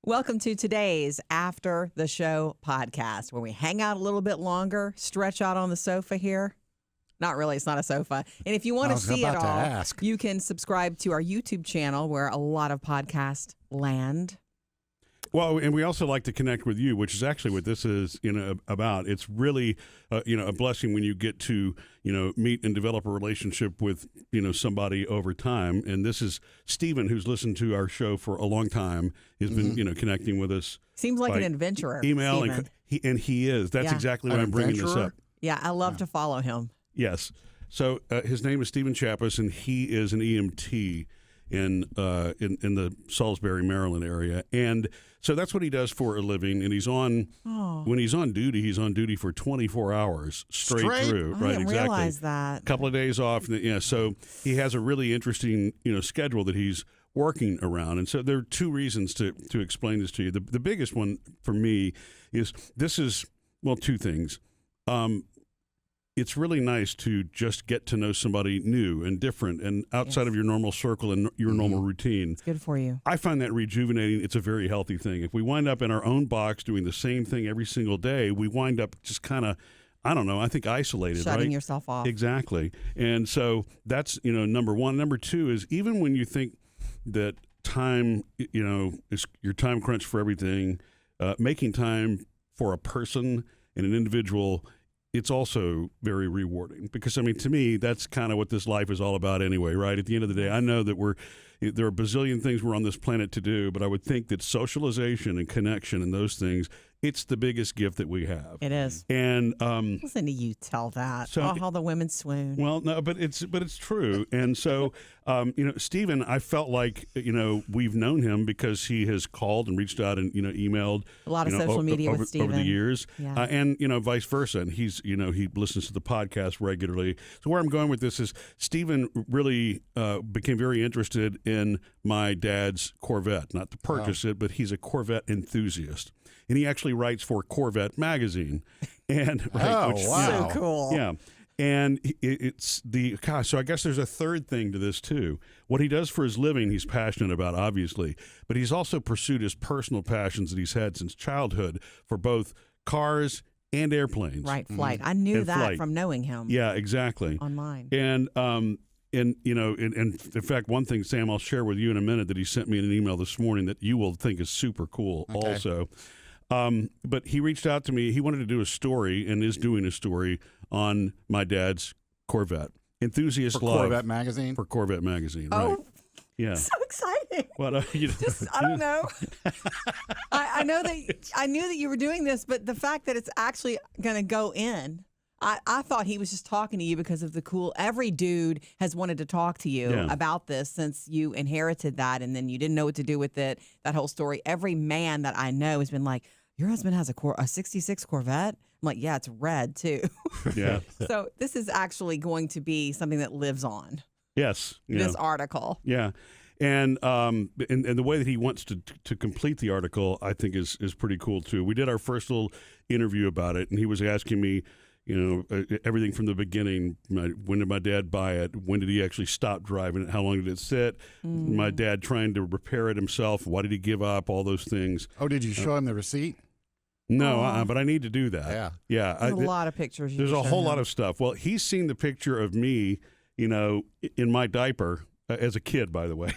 Welcome to today's After the Show podcast, where we hang out a little bit longer, stretch out on the sofa here. Not really, it's not a sofa. And if you want to see it all, you can subscribe to our YouTube channel where a lot of podcasts land. Well, and we also like to connect with you, which is actually what this is, about. It's really, a blessing when you get to, meet and develop a relationship with, somebody over time. And this is Stephen, who's listened to our show for a long time. He's been, connecting with us. Seems like an adventurer. Email, and he is. That's exactly why I'm bringing this up. Yeah, I love to follow him. Yes. So his name is Stephen Chappas, and he is an EMT in the Salisbury, Maryland area. And so that's what he does for a living. And he's on, when he's on duty for 24 hours straight through. I didn't realize that. A couple of days off. So he has a really interesting, schedule that he's working around. And so there are two reasons to explain this to you. The biggest one for me is two things. It's really nice to just get to know somebody new and different and outside of your normal circle and your normal routine. It's good for you. I find that rejuvenating. It's a very healthy thing. If we wind up in our own box doing the same thing every single day, we wind up just kind of, I think isolated, Shutting right? yourself off. Exactly. And so that's, number one. Number two is even when you think that time, is your time crunch for everything, making time for a person and an individual, it's also very rewarding because, to me, that's kind of what this life is all about anyway, right? At the end of the day, I know that there are a bazillion things we're on this planet to do, but I would think that socialization and connection and those things, it's the biggest gift that we have. It is. And listen to you tell that. So, how the women swoon. Well, no, but it's true. And so, Stephen, I felt like, we've known him because he has called and reached out and, emailed. A lot of social media with Stephen. Over the years. Yeah. And, vice versa. And he's, he listens to the podcast regularly. So where I'm going with this is Stephen really became very interested in my dad's Corvette. Not to purchase it, but he's a Corvette enthusiast. And he actually writes for Corvette magazine. And so cool. Yeah. And so I guess there's a third thing to this too. What he does for his living, he's passionate about, obviously, but he's also pursued his personal passions that he's had since childhood for both cars and airplanes. Right, flight. I knew that from knowing him. Yeah, exactly. Online. And in fact, one thing, Sam, I'll share with you in a minute that he sent me in an email this morning that you will think is super cool also. But he reached out to me. He wanted to do a story and is doing a story on my dad's Corvette. Enthusiast for Love. Corvette magazine? For Corvette magazine, right. Oh, yeah. So exciting. What, I don't know. I know that I knew that you were doing this, but the fact that it's actually going to go in, I thought he was just talking to you because of the cool. Every dude has wanted to talk to you about this since you inherited that, and then you didn't know what to do with it. That whole story. Every man that I know has been like, "Your husband has a 66 Corvette." I'm like, "Yeah, it's red too." Yeah. So this is actually going to be something that lives on. Yes. This article. Yeah. And the way that he wants to complete the article, I think is pretty cool too. We did our first little interview about it, and he was asking me, everything from the beginning. When did my dad buy it? When did he actually stop driving it? How long did it sit? My dad trying to repair it himself. Why did he give up? All those things. Oh, did you show him the receipt? No, but I need to do that. Yeah. There's a lot of pictures. There's a whole lot of stuff. Well, he's seen the picture of me, in my diaper as a kid, by the way.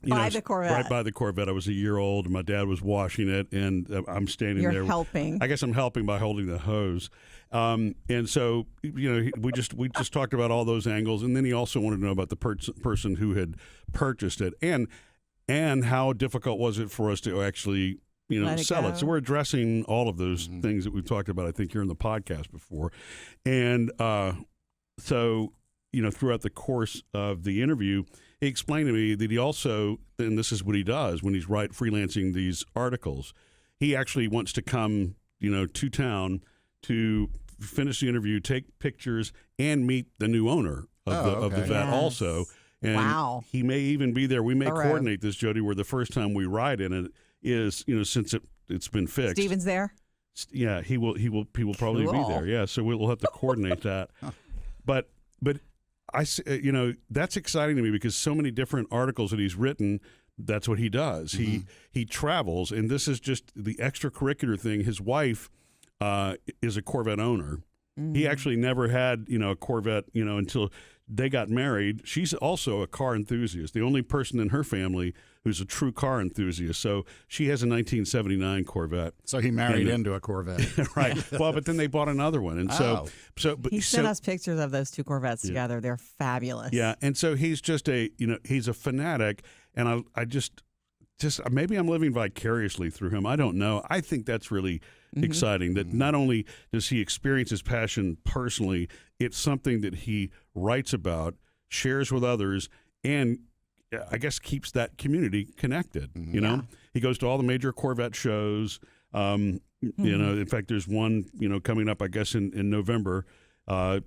By the Corvette. Right by the Corvette. I was a year old, and my dad was washing it, and I'm standing there. You're helping. I guess I'm helping by holding the hose. And so, we just talked about all those angles, and then he also wanted to know about the person who had purchased it, and how difficult was it for us to actually sell it. So we're addressing all of those things that we've talked about, I think, here in the podcast before. And so, throughout the course of the interview, he explained to me that he also, and this is what he does when he's freelancing these articles, he actually wants to come, to town to finish the interview, take pictures, and meet the new owner of the vet also. And he may even be there. We may coordinate this, Jody, where the first time we ride in it is, since it's been fixed. Steven's there? Yeah, he will probably be there. Yeah, so we'll have to coordinate that. But that's exciting to me because so many different articles that he's written that's what he does. He travels, and this is just the extracurricular thing. His wife is a Corvette owner. He actually never had, a Corvette, until they got married. She's also a car enthusiast, the only person in her family who's a true car enthusiast. So she has a 1979 Corvette. So he married into a Corvette. Right. Well, but then they bought another one. And but he sent us pictures of those two Corvettes together. They're fabulous. Yeah. And so he's just he's a fanatic. And I just maybe I'm living vicariously through him. I don't know. I think that's really exciting that not only does he experience his passion personally, it's something that he writes about, shares with others, and I guess keeps that community connected. You know, he goes to all the major Corvette shows. In fact, there's one coming up, I guess in November. Where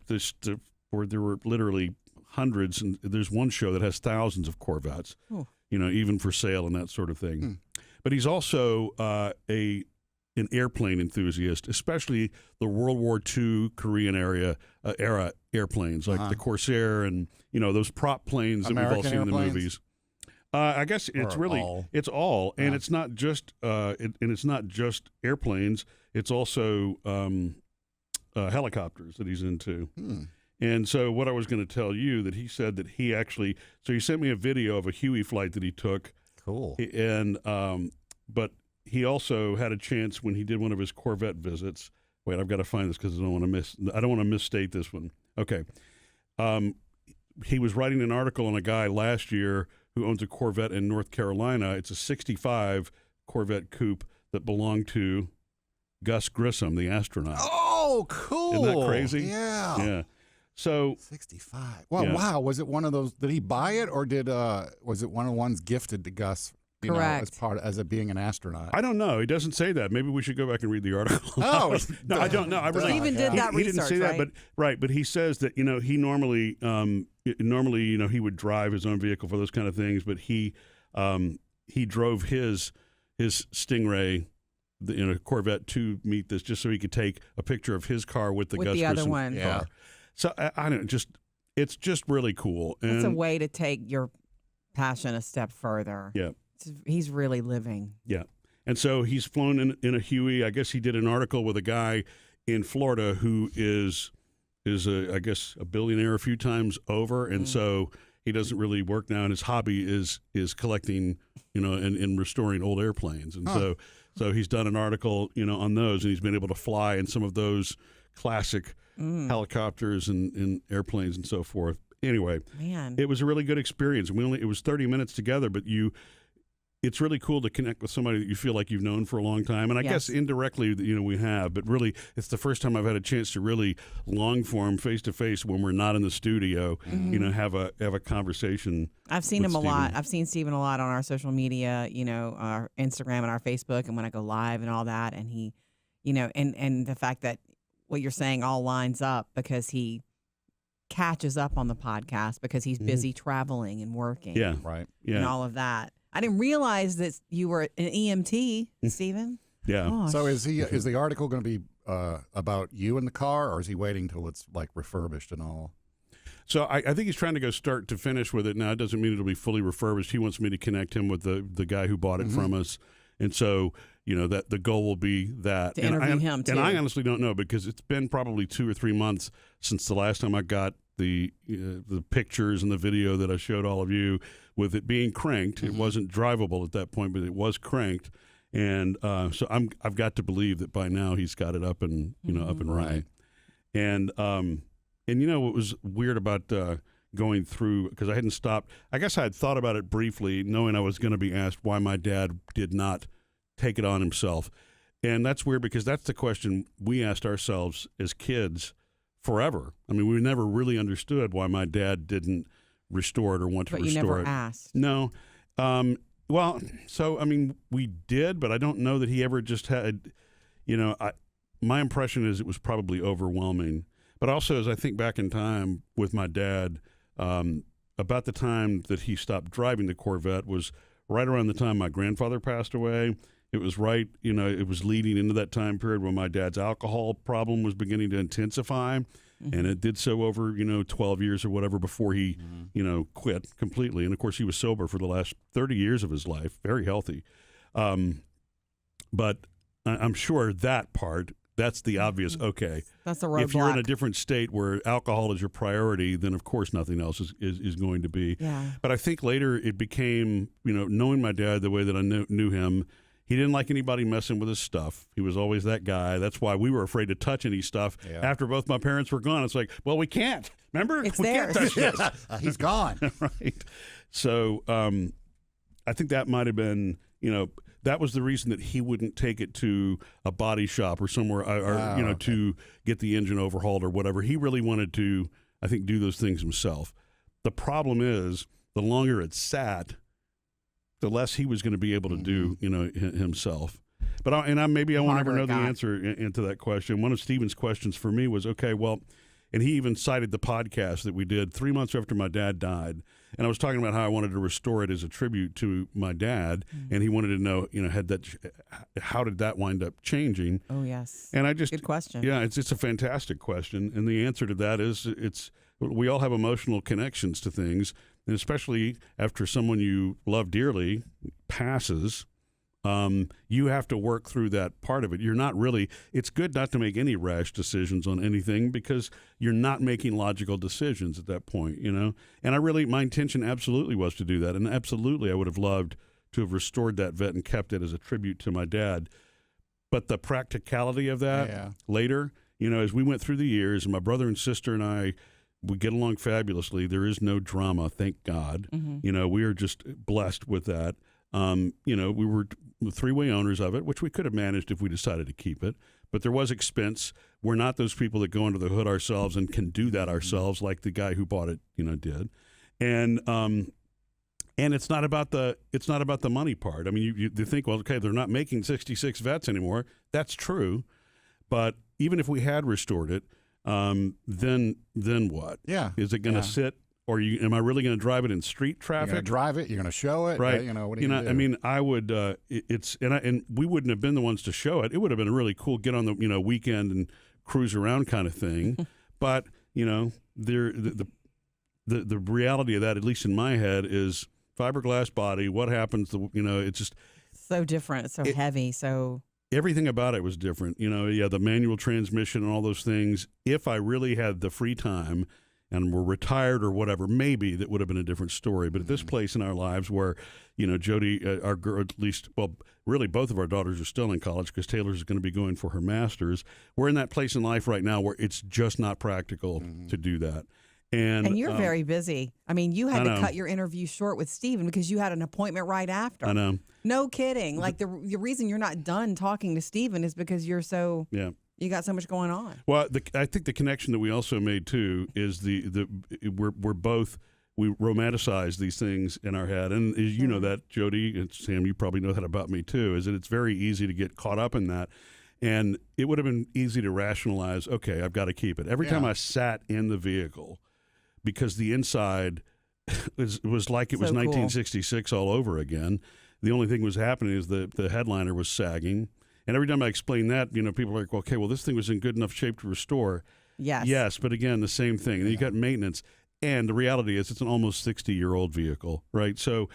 there were literally hundreds, and there's one show that has thousands of Corvettes. Even for sale and that sort of thing. But he's also an airplane enthusiast, especially the World War II Korean era airplanes like the Corsair and those prop planes that we've all seen in the movies. I guess it's it's all, and it's not just it's not just airplanes. It's also helicopters that he's into. And so what I was going to tell you that he said that he actually, so he sent me a video of a Huey flight that he took. Cool. And but he also had a chance when he did one of his Corvette visits. Wait, I've got to find this because I don't want to misstate this one. Okay. He was writing an article on a guy last year who owns a Corvette in North Carolina. It's a 65 Corvette coupe that belonged to Gus Grissom, the astronaut. Oh, cool. Isn't that crazy? Yeah. Yeah. So 65. Well, wow. Was it one of those? Did he buy it, or was it one of the ones gifted to Gus? Correct. As it being an astronaut. I don't know. He doesn't say that. Maybe we should go back and read the article. Oh, no, I don't know. I really Stephen did that he research, didn't say right? that, but he says that he normally he would drive his own vehicle for those kind of things, but he drove his Stingray, Corvette to meet this, just so he could take a picture of his car with the Gus other Grissom one. car. Yeah. So I don't it's just really cool. And It's a way to take your passion a step further. Yeah. He's really living. Yeah. And so he's flown in a Huey. I guess he did an article with a guy in Florida who is I guess a billionaire a few times over, and so he doesn't really work now, and his hobby is collecting, and restoring old airplanes. And so he's done an article, on those, and he's been able to fly in some of those classic helicopters and airplanes and so forth. Anyway, Man. It was a really good experience. It was 30 minutes together, but it's really cool to connect with somebody that you feel like you've known for a long time. And I guess indirectly, we have, but really it's the first time I've had a chance to really long form face to face when we're not in the studio, have a conversation. I've seen him a Stephen. lot. I've seen Stephen a lot on our social media, our Instagram and our Facebook, and when I go live and all that. And he, and the fact that what you're saying all lines up because he catches up on the podcast because he's busy traveling and working. Yeah. Right. Yeah. And all of that. I didn't realize that you were an EMT, Stephen. Yeah. Gosh. So is the article going to be about you in the car, or is he waiting till it's like refurbished and all? So I think he's trying to go start to finish with it. Now, it doesn't mean it'll be fully refurbished. He wants me to connect him with the guy who bought it from us. And so, that the goal will be that. To interview him, too. And I honestly don't know because it's been probably 2 or 3 months since the last time I got the pictures and the video that I showed all of you with it being cranked. It wasn't drivable at that point, but it was cranked. And so I've got to believe that by now he's got it up and, up and running. And what was weird about going through, because I hadn't stopped, I guess I had thought about it briefly, knowing I was going to be asked why my dad did not take it on himself. And that's weird because that's the question we asked ourselves as kids forever. I mean, we never really understood why my dad didn't restore it or want to restore it. But you never asked. No. Well, so, I mean, we did, but I don't know that he ever just had, my impression is it was probably overwhelming. But also, as I think back in time with my dad, about the time that he stopped driving the Corvette was right around the time my grandfather passed away. It was right, it was leading into that time period when my dad's alcohol problem was beginning to intensify. and it did so over 12 years or whatever before he quit completely. And of course, he was sober for the last 30 years of his life, very healthy. But I'm sure that part. That's the obvious, okay. That's the roadblock. If you're in a different state where alcohol is your priority, then of course nothing else is going to be. Yeah. But I think later it became, knowing my dad the way that I knew him, he didn't like anybody messing with his stuff. He was always that guy. That's why we were afraid to touch any stuff after both my parents were gone. It's like, well, we can't. Remember? It's we theirs. can't touch this. He's gone. Right. So I think that might have been, that was the reason that he wouldn't take it to a body shop or somewhere, to get the engine overhauled or whatever. He really wanted to, I think, do those things himself. The problem is, the longer it sat, the less he was going to be able to do, himself. But maybe I won't ever know the answer into that question. One of Stephen's questions for me was, okay, well, and he even cited the podcast that we did 3 months after my dad died. And I was talking about how I wanted to restore it as a tribute to my dad, and he wanted to know, how did that wind up changing? Oh yes. And good question. Yeah, it's a fantastic question, and the answer to that is we all have emotional connections to things, and especially after someone you love dearly passes. You have to work through that part of it. You're not really, it's good not to make any rash decisions on anything because you're not making logical decisions at that point, And my intention absolutely was to do that. And absolutely I would have loved to have restored that vet and kept it as a tribute to my dad. But the practicality of that later, as we went through the years, and my brother and sister and I, we get along fabulously. There is no drama, thank God. We are just blessed with that. We were three-way owners of it, which we could have managed if we decided to keep it. But there was expense. We're not those people that go under the hood ourselves and can do that ourselves, like the guy who bought it, did. And it's not about the money part. I mean, you think, well, okay, they're not making 66 vets anymore. That's true, but even if we had restored it, then what? Yeah, is it going to sit? Or am I really going to drive it in street traffic? You're going to drive it. You're going to show it. Right. What do you do? I mean, I would. And we wouldn't have been the ones to show it. It would have been a really cool get on the weekend and cruise around kind of thing. But the reality of that, at least in my head, is fiberglass body. What happens? It's just so different, so heavy, so. Everything about it was different. The manual transmission and all those things. If I really had the free time and were retired or whatever, maybe that would have been a different story. But at this place in our lives where, Jodi, our girl, at least, well, really both of our daughters are still in college because Taylor's going to be going for her master's. We're in that place in life right now where it's just not practical to do that. And you're very busy. I mean, you had to cut your interview short with Stephen because you had an appointment right after. I know. No kidding. Like the reason you're not done talking to Stephen is because you're so... Yeah. You got so much going on. Well, I think the connection that we also made too is we're both, we romanticize these things in our head, and you know that, Jodi and Sam, you probably know that about me too. Is that it's very easy to get caught up in that, and it would have been easy to rationalize. Okay, I've got to keep it. Every time I sat in the vehicle, because the inside was like it was 1966 all over again. The only thing was happening is the headliner was sagging. And every time I explain that, people are like, okay, well, this thing was in good enough shape to restore. Yes. Yes, but again, the same thing. And you got maintenance. And the reality is it's an almost 60-year-old vehicle, right? So,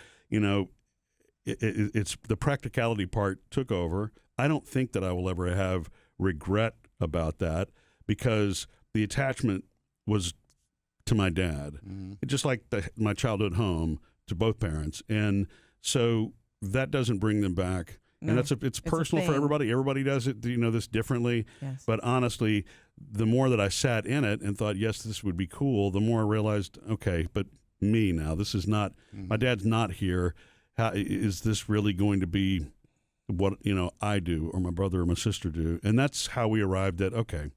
it's the practicality part took over. I don't think that I will ever have regret about that because the attachment was to my dad, just like my childhood home to both parents. And so that doesn't bring them back. No, and it's personal for everybody. Everybody does it, this differently. Yes. But honestly, the more that I sat in it and thought, yes, this would be cool, the more I realized, okay, but me now, this is not, my dad's not here. How is this really going to be what, I do or my brother or my sister do? And that's how we arrived at, okay,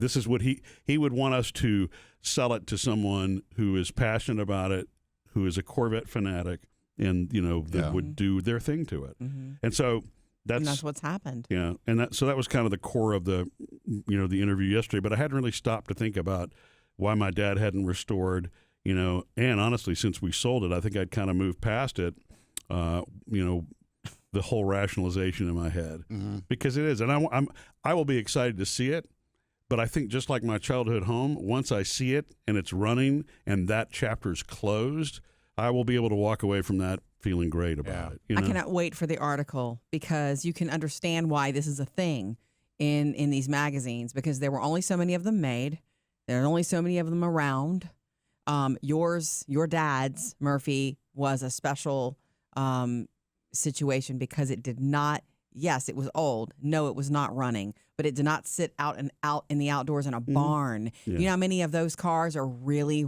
this is what he would want us to sell it to someone who is passionate about it, who is a Corvette fanatic, and that would do their thing to it. And so that's what's happened. Yeah, and so that was kind of the core of the the interview yesterday. But I hadn't really stopped to think about why my dad hadn't restored. And honestly, since we sold it, I think I'd kind of moved past it. The whole rationalization in my head because it is, and I will be excited to see it. But I think just like my childhood home, once I see it and it's running and that chapter's closed, I will be able to walk away from that feeling great about it. You know? I cannot wait for the article because you can understand why this is a thing in these magazines, because there were only so many of them made. There are only so many of them around. Your dad's, Murphy, was a special situation because it did not. Yes, it was old. No, it was not running, but it did not sit out in the outdoors in a barn. Yeah. You know how many of those cars are really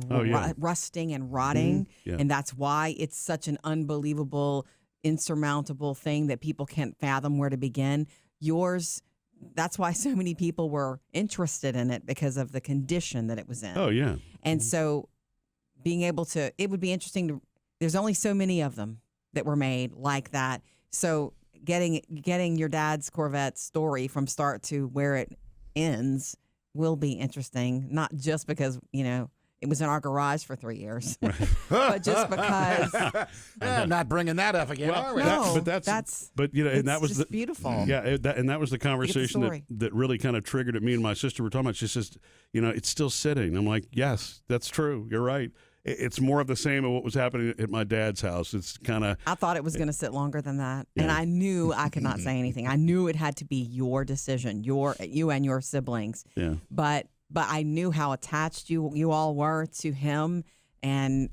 rusting and rotting? Yeah. And that's why it's such an unbelievable, insurmountable thing that people can't fathom where to begin. Yours, that's why so many people were interested in it, because of the condition that it was in. Oh, yeah. And so being able to, it would be interesting to, there's only so many of them that were made like that. So getting your dad's Corvette story from start to where it ends will be interesting, not just because, you know, it was in our garage for 3 years, but just because. Not bringing that up again, are we? No, but you know, and that was just beautiful. Yeah, and that was the conversation story. that really kind of triggered it. Me and my sister were talking about. She says, you know, it's still sitting. I'm like, yes, that's true. You're right. It's more of the same of what was happening at my dad's house. It's kind of. I thought it was going to sit longer than that, Yeah. and I knew I could not say anything. I knew it had to be your decision, you and your siblings. Yeah. But I knew how attached you all were to him, and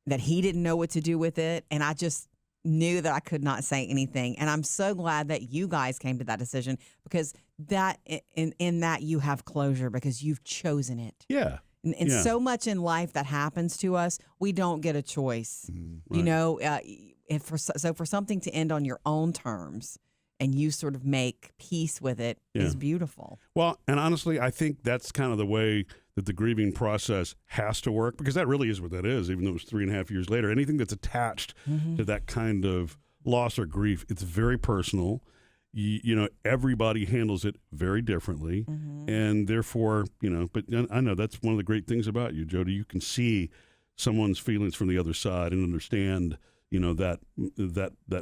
that he didn't know what to do with it, and I just knew that I could not say anything. And I'm so glad that you guys came to that decision, because that in that you have closure because you've chosen it. Yeah. And so much in life that happens to us, we don't get a choice. Right. You know, so for something to end on your own terms and you sort of make peace with it is beautiful. Well, and honestly, I think that's kind of the way that the grieving process has to work, because that really is what that is, even though it was 3.5 years later. Anything that's attached to that kind of loss or grief, it's very personal. You know, everybody handles it very differently, and therefore, you know, but I know that's one of the great things about you, Jodi. You can see someone's feelings from the other side and understand, you know, that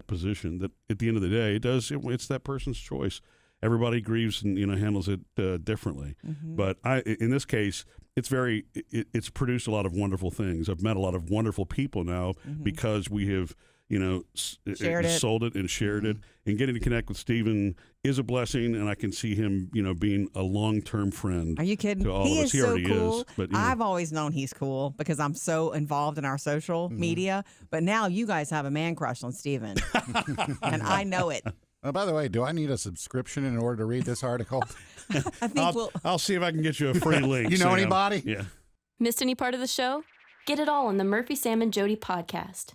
position. That at the end of the day, it's that person's choice. Everybody grieves and, you know, handles it differently. But in this case, it's produced a lot of wonderful things. I've met a lot of wonderful people now because we have, you know, sold it and shared it, and getting to connect with Stephen is a blessing, and I can see him, you know, being a long-term friend. Are you kidding? To all He of us. is He so already cool. is. But, you know. I've always known he's cool because I'm so involved in our social media. But now you guys have a man crush on Stephen, and I know it. By the way, do I need a subscription in order to read this article? I think I'll see if I can get you a free link. You know Sam. anybody? Yeah. Missed any part of the show? Get it all on the Murphy, Sam, and Jodi podcast.